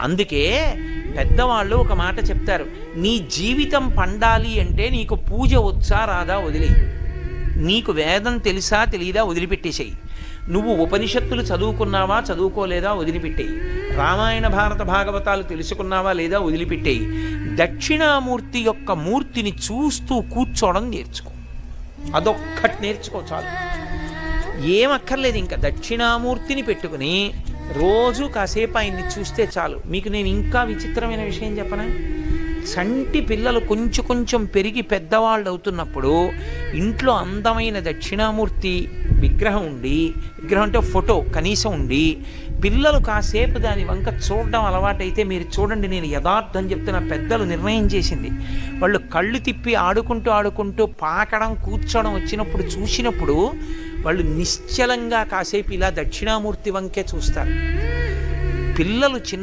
అందుకే పెద్దవాళ్ళు ఒక మాట చెప్తారు, నీ జీవితం పండాలి అంటే నీకు పూజ వచ్చా రాదా వదిలే, నీకు వేదం తెలుసా తెలియదా వదిలిపెట్టేసేయి, నువ్వు ఉపనిషత్తులు చదువుకున్నావా చదువుకోలేదా వదిలిపెట్టేయి, రామాయణ భారత భాగవతాలు తెలుసుకున్నావా లేదా వదిలిపెట్టేయి, దక్షిణామూర్తి యొక్క మూర్తిని చూస్తూ కూర్చోవడం నేర్చుకో, అదొక్కటి నేర్చుకో చాలు. ఏమక్కర్లేదు, ఇంకా దక్షిణామూర్తిని పెట్టుకుని రోజు కాసేపు ఆయన్ని చూస్తే చాలు. మీకు నేను ఇంకా విచిత్రమైన విషయం చెప్పనా, చంటి పిల్లలు కొంచెం కొంచెం పెరిగి పెద్దవాళ్ళు అవుతున్నప్పుడు ఇంట్లో అందమైన దక్షిణామూర్తి విగ్రహం ఉండి, విగ్రహం అంటే ఫోటో కనీసం ఉండి, పిల్లలు కాసేపు దాని వంక చూడడం అలవాటైతే మీరు చూడండి, నేను యథార్థం చెప్తున్న, పెద్దలు నిర్ణయం చేసింది, వాళ్ళు కళ్ళు తిప్పి ఆడుకుంటూ ఆడుకుంటూ పాకడం కూర్చోవడం వచ్చినప్పుడు చూసినప్పుడు వాళ్ళు నిశ్చలంగా కాసేపు ఇలా దక్షిణామూర్తి వంకే చూస్తారు. పిల్లలు చిన్న